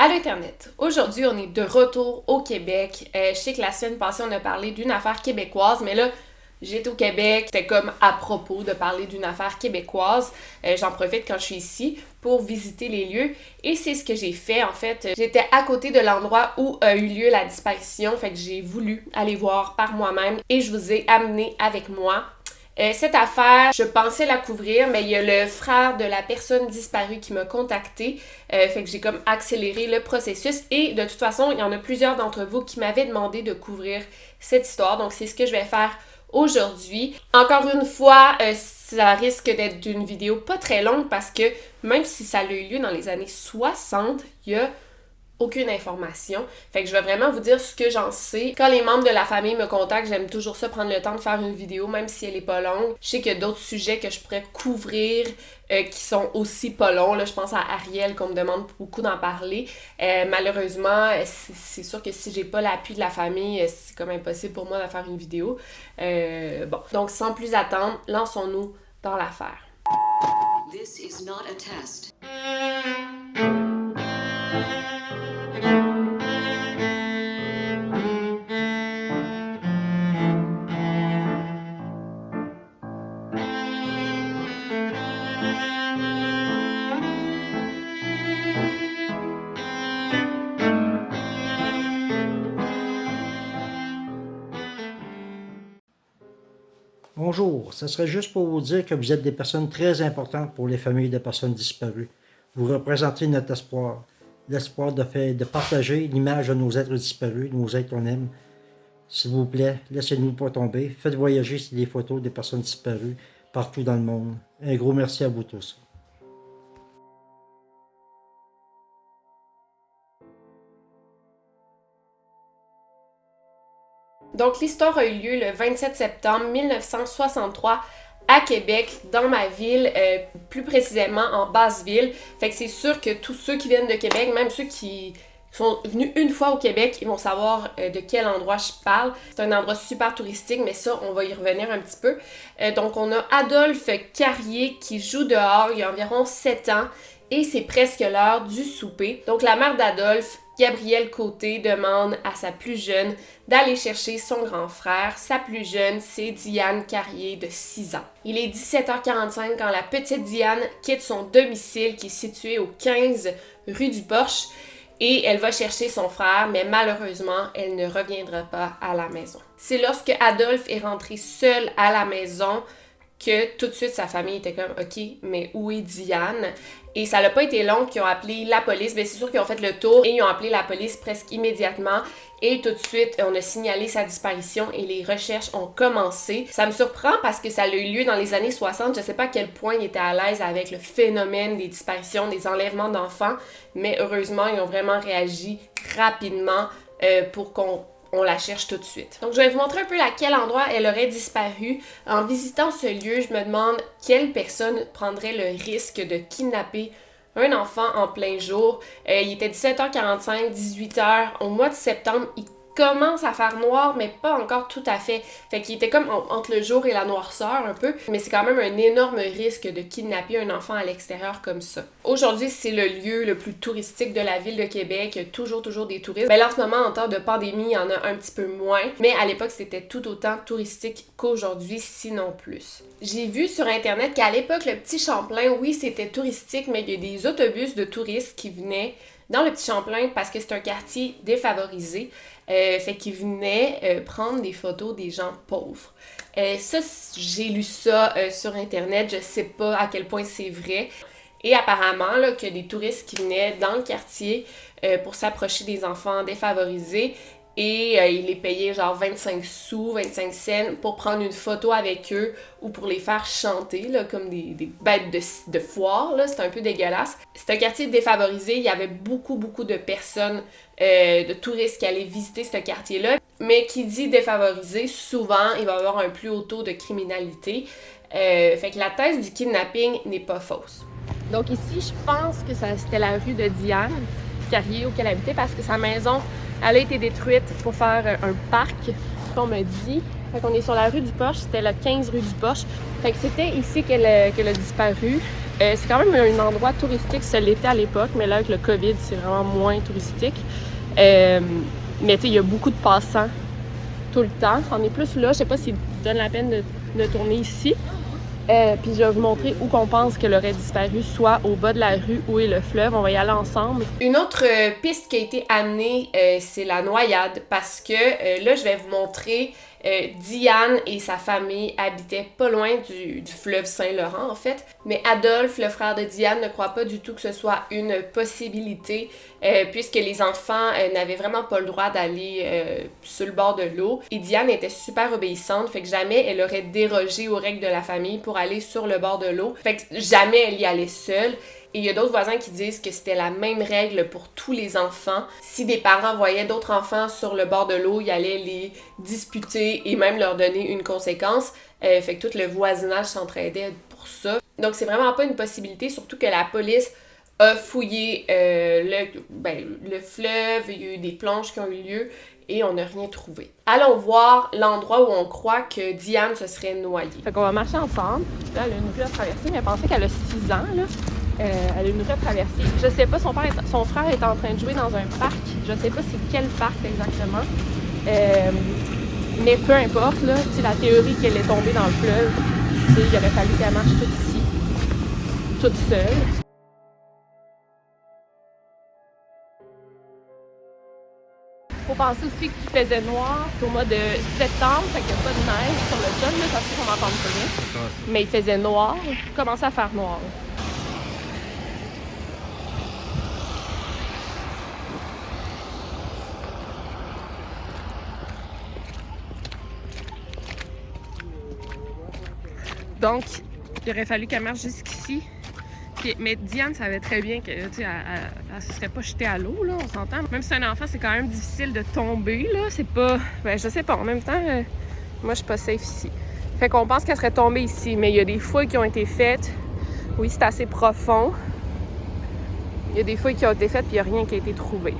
Allô Internet! Aujourd'hui, on est de retour au Québec. Je sais que la semaine passée, on a parlé d'une affaire québécoise, mais là, j'étais au Québec, c'était comme à propos de parler d'une affaire québécoise. J'en profite quand je suis ici pour visiter les lieux et c'est ce que j'ai fait en fait. J'étais à côté de l'endroit où a eu lieu la disparition, fait que j'ai voulu aller voir par moi-même et je vous ai amené avec moi. Cette affaire, je pensais la couvrir, mais il y a le frère de la personne disparue qui m'a contacté, fait que j'ai comme accéléré le processus et de toute façon, il y en a plusieurs d'entre vous qui m'avaient demandé de couvrir cette histoire, donc c'est ce que je vais faire aujourd'hui. Encore une fois, ça risque d'être une vidéo pas très longue parce que même si ça a eu lieu dans les années 60, il y a aucune information. Fait que je vais vraiment vous dire ce que j'en sais. Quand les membres de la famille me contactent, j'aime toujours ça prendre le temps de faire une vidéo, même si elle est pas longue. Je sais qu'il y a d'autres sujets que je pourrais couvrir qui sont aussi pas longs. Là, je pense à Ariel qu'on me demande beaucoup d'en parler. Malheureusement, c'est sûr que si j'ai pas l'appui de la famille, c'est comme impossible pour moi de faire une vidéo. Bon, donc sans plus attendre, lançons-nous dans l'affaire. This is not a test. Bonjour, ce serait juste pour vous dire que vous êtes des personnes très importantes pour les familles de personnes disparues. Vous représentez notre espoir, l'espoir de partager l'image de nos êtres disparus, de nos êtres qu'on aime. S'il vous plaît, laissez-nous pas tomber. Faites voyager les photos des personnes disparues partout dans le monde. Un gros merci à vous tous. Donc, l'histoire a eu lieu le 27 septembre 1963 à Québec, dans ma ville, plus précisément en Basse-Ville. Fait que c'est sûr que tous ceux qui viennent de Québec, même ceux qui sont venus une fois au Québec, ils vont savoir de quel endroit je parle. C'est un endroit super touristique, mais ça, on va y revenir un petit peu. Donc, on a Adolphe Carrier qui joue dehors, il y a environ 7 ans, et c'est presque l'heure du souper. Donc, la mère d'Adolphe, Gabrielle Côté, demande à sa plus jeune d'aller chercher son grand frère. Sa plus jeune, c'est Diane Carrier de 6 ans. Il est 17h45 quand la petite Diane quitte son domicile qui est situé au 15 rue du Porche et elle va chercher son frère, mais malheureusement, elle ne reviendra pas à la maison. C'est lorsque Adolphe est rentré seul à la maison que tout de suite sa famille était comme « Ok, mais où est Diane? » Et ça n'a pas été long qu'ils ont appelé la police. Bien, c'est sûr qu'ils ont fait le tour et ils ont appelé la police presque immédiatement. Et tout de suite, on a signalé sa disparition et les recherches ont commencé. Ça me surprend parce que ça a eu lieu dans les années 60. Je sais pas à quel point ils étaient à l'aise avec le phénomène des disparitions, des enlèvements d'enfants. Mais heureusement, ils ont vraiment réagi rapidement pour qu'on la cherche tout de suite. Donc, je vais vous montrer un peu à quel endroit elle aurait disparu. En visitant ce lieu, je me demande quelle personne prendrait le risque de kidnapper un enfant en plein jour. Il était 17h45, 18h. Au mois de septembre, il commence à faire noir, mais pas encore tout à fait. Fait qu'il était comme entre le jour et la noirceur un peu, mais c'est quand même un énorme risque de kidnapper un enfant à l'extérieur comme ça. Aujourd'hui, c'est le lieu le plus touristique de la ville de Québec. Il y a toujours des touristes. Ben là, en ce moment, en temps de pandémie, il y en a un petit peu moins, mais à l'époque, c'était tout autant touristique qu'aujourd'hui, sinon plus. J'ai vu sur Internet qu'à l'époque, le Petit Champlain, oui, c'était touristique, mais il y a des autobus de touristes qui venaient dans le Petit Champlain parce que c'est un quartier défavorisé. Fait qu'ils venaient prendre des photos des gens pauvres. Ça, j'ai lu ça sur Internet, je sais pas à quel point c'est vrai. Et apparemment, là, qu'il y a des touristes qui venaient dans le quartier pour s'approcher des enfants défavorisés et ils les payaient genre 25 sous, 25 cents pour prendre une photo avec eux ou pour les faire chanter, là, comme des bêtes de foire, là. C'était un peu dégueulasse. C'était un quartier défavorisé, il y avait beaucoup de personnes, de touristes qui allaient visiter ce quartier-là. Mais qui dit défavorisé, souvent, il va y avoir un plus haut taux de criminalité. Fait que la thèse du kidnapping n'est pas fausse. Donc ici, je pense que c'était la rue de Diane Carrier où elle habitait parce que sa maison, elle a été détruite pour faire un parc, qu'on me dit. Fait qu'on est sur la rue du Porche, c'était le 15 rue du Porche. Fait que c'était ici qu'elle a disparu. C'est quand même un endroit touristique, ça l'était à l'époque, mais là avec le COVID, c'est vraiment moins touristique. Mais tu sais, il y a beaucoup de passants tout le temps. On est plus là, je sais pas s'il donne la peine de tourner ici. Puis je vais vous montrer où qu'on pense qu'elle aurait disparu, soit au bas de la rue, où est le fleuve. On va y aller ensemble. Une autre piste qui a été amenée, c'est la noyade, parce que là, je vais vous montrer Diane et sa famille habitaient pas loin du fleuve Saint-Laurent, en fait. Mais Adolphe, le frère de Diane, ne croit pas du tout que ce soit une possibilité, puisque les enfants n'avaient vraiment pas le droit d'aller sur le bord de l'eau. Et Diane était super obéissante, fait que jamais elle aurait dérogé aux règles de la famille pour aller sur le bord de l'eau. Fait que jamais elle y allait seule. Et il y a d'autres voisins qui disent que c'était la même règle pour tous les enfants. Si des parents voyaient d'autres enfants sur le bord de l'eau, ils allaient les disputer et même leur donner une conséquence. Fait que tout le voisinage s'entraidait pour ça. Donc c'est vraiment pas une possibilité, surtout que la police a fouillé le fleuve, il y a eu des plonges qui ont eu lieu et on n'a rien trouvé. Allons voir l'endroit où on croit que Diane se serait noyée. Fait qu'on va marcher ensemble. Là, elle a une rue à traverser, mais elle pensait qu'elle a 6 ans, là. Elle a une rue à traverser. Je sais pas, son frère est en train de jouer dans un parc. Je sais pas c'est quel parc exactement. Mais peu importe, là, la théorie qu'elle est tombée dans le fleuve, il aurait fallu qu'elle marche toute ici, toute seule. Faut penser aussi qu'il faisait noir, c'est au mois de septembre, fait qu'il n'y a pas de neige sur le sol, là, ça se fait qu'on n'entende rien. Mais il faisait noir, il commençait à faire noir. Donc, il aurait fallu qu'elle marche jusqu'ici. Mais Diane savait très bien que, tu sais, elle se serait pas jetée à l'eau, là, on s'entend. Même si c'est un enfant, c'est quand même difficile de tomber, là. C'est pas... Ben, je sais pas. En même temps, moi, je suis pas safe ici. Fait qu'on pense qu'elle serait tombée ici. Mais il y a des fouilles qui ont été faites. Oui, c'est assez profond. Il y a des fouilles qui ont été faites, puis il n'y a rien qui a été trouvé.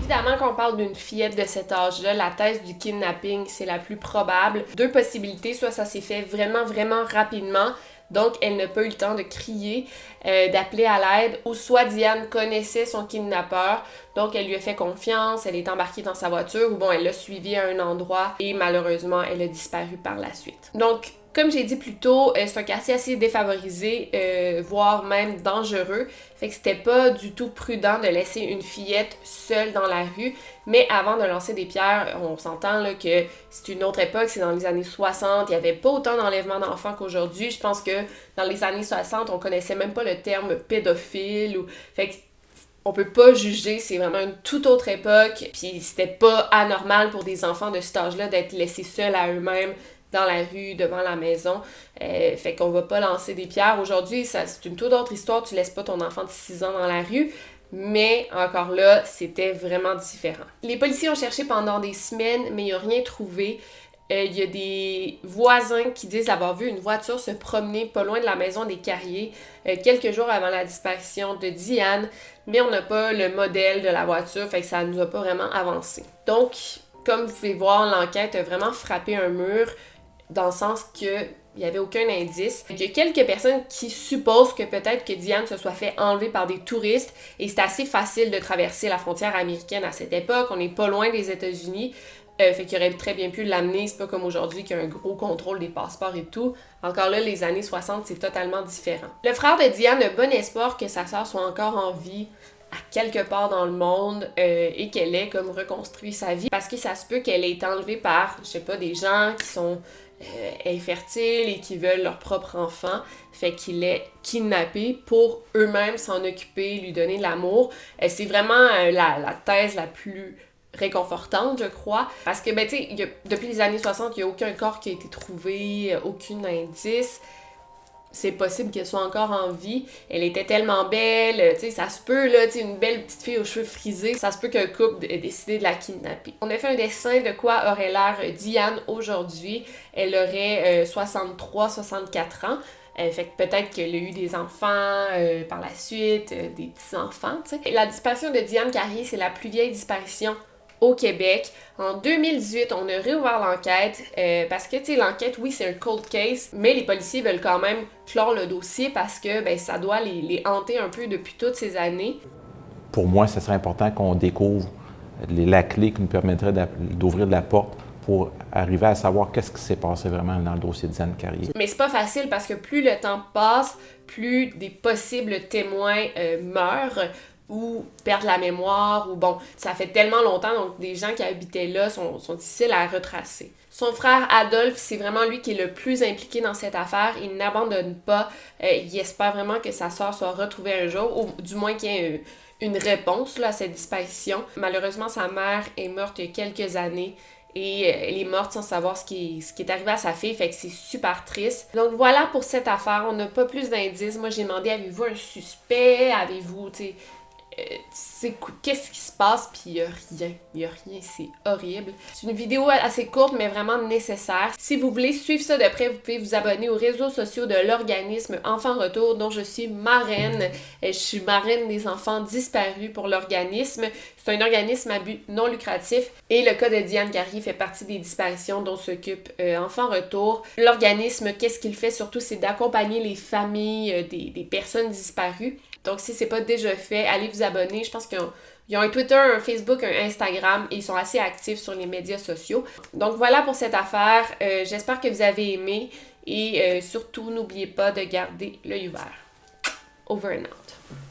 Évidemment, quand on parle d'une fillette de cet âge-là, la thèse du kidnapping, c'est la plus probable. Deux possibilités, soit ça s'est fait vraiment, vraiment rapidement, donc elle n'a pas eu le temps de crier, d'appeler à l'aide, ou soit Diane connaissait son kidnappeur, donc elle lui a fait confiance, elle est embarquée dans sa voiture, ou bon, elle l'a suivi à un endroit, et malheureusement, elle a disparu par la suite. Donc, comme j'ai dit plus tôt, c'est un quartier assez défavorisé, voire même dangereux. Fait que c'était pas du tout prudent de laisser une fillette seule dans la rue. Mais avant de lancer des pierres, on s'entend là, que c'est une autre époque, c'est dans les années 60. Il n'y avait pas autant d'enlèvements d'enfants qu'aujourd'hui. Je pense que dans les années 60, on connaissait même pas le terme pédophile. Fait que on peut pas juger, c'est vraiment une toute autre époque. Puis c'était pas anormal pour des enfants de cet âge-là d'être laissés seuls à eux-mêmes dans la rue, devant la maison. Fait qu'on va pas lancer des pierres. Aujourd'hui, c'est une toute autre histoire. Tu laisses pas ton enfant de 6 ans dans la rue. Mais encore là, c'était vraiment différent. Les policiers ont cherché pendant des semaines, mais ils n'ont rien trouvé. Il y a des voisins qui disent avoir vu une voiture se promener pas loin de la maison des Carriers quelques jours avant la disparition de Diane, mais on n'a pas le modèle de la voiture, fait que ça nous a pas vraiment avancé. Donc, comme vous pouvez voir, l'enquête a vraiment frappé un mur, dans le sens que il n'y avait aucun indice. Il y a quelques personnes qui supposent que peut-être que Diane se soit fait enlever par des touristes et c'est assez facile de traverser la frontière américaine à cette époque. On n'est pas loin des États-Unis. Fait qu'il aurait très bien pu l'amener. C'est pas comme aujourd'hui qu'il y a un gros contrôle des passeports et tout. Encore là, les années 60, c'est totalement différent. Le frère de Diane a bon espoir que sa sœur soit encore en vie à quelque part dans le monde et qu'elle ait comme reconstruit sa vie. Parce que ça se peut qu'elle ait été enlevée par, je sais pas, des gens qui sont infertiles et qui veulent leur propre enfant, fait qu'il est kidnappé pour eux-mêmes s'en occuper, lui donner de l'amour. C'est vraiment la thèse la plus réconfortante, je crois, parce que, ben, tu sais, depuis les années 60, il n'y a aucun corps qui a été trouvé, aucun indice. C'est possible qu'elle soit encore en vie. Elle était tellement belle, tu sais, ça se peut, là, tu sais, une belle petite fille aux cheveux frisés, ça se peut qu'un couple ait décidé de la kidnapper. On a fait un dessin de quoi aurait l'air Diane aujourd'hui. Elle aurait 63-64 ans. Fait que peut-être qu'elle a eu des enfants par la suite, des petits-enfants, tu sais. La disparition de Diane Carrier, c'est la plus vieille disparition au Québec. En 2018, on a réouvert l'enquête parce que, tu sais, l'enquête, oui, c'est un cold case, mais les policiers veulent quand même clore le dossier parce que ben, ça doit les hanter un peu depuis toutes ces années. Pour moi, ce serait important qu'on découvre la clé qui nous permettrait d'ouvrir la porte pour arriver à savoir qu'est-ce qui s'est passé vraiment dans le dossier de Diane Carrier. Mais c'est pas facile parce que plus le temps passe, plus des possibles témoins meurent ou perdent la mémoire, ou bon, ça fait tellement longtemps, donc des gens qui habitaient là sont difficiles à retracer. Son frère Adolphe, c'est vraiment lui qui est le plus impliqué dans cette affaire. Il n'abandonne pas. Il espère vraiment que sa sœur soit retrouvée un jour, ou du moins qu'il y ait une réponse là, à cette disparition. Malheureusement, sa mère est morte il y a quelques années. Et elle est morte sans savoir ce qui est arrivé à sa fille, fait que c'est super triste. Donc voilà pour cette affaire, on n'a pas plus d'indices. Moi j'ai demandé, avez-vous un suspect? Avez-vous, tu sais, qu'est-ce qui se passe? Puis il y a rien, c'est horrible. C'est une vidéo assez courte, mais vraiment nécessaire. Si vous voulez suivre ça de près, vous pouvez vous abonner aux réseaux sociaux de l'organisme Enfants Retour, dont je suis marraine. Je suis marraine des enfants disparus pour l'organisme. C'est un organisme à but non lucratif et le cas de Diane Carrier fait partie des disparitions dont s'occupe Enfants Retour. L'organisme, qu'est-ce qu'il fait surtout, c'est d'accompagner les familles des personnes disparues. Donc si c'est pas déjà fait, allez vous abonner. Je pense qu'ils ont un Twitter, un Facebook, un Instagram et ils sont assez actifs sur les médias sociaux. Donc voilà pour cette affaire. J'espère que vous avez aimé et surtout n'oubliez pas de garder l'œil ouvert. Over and out.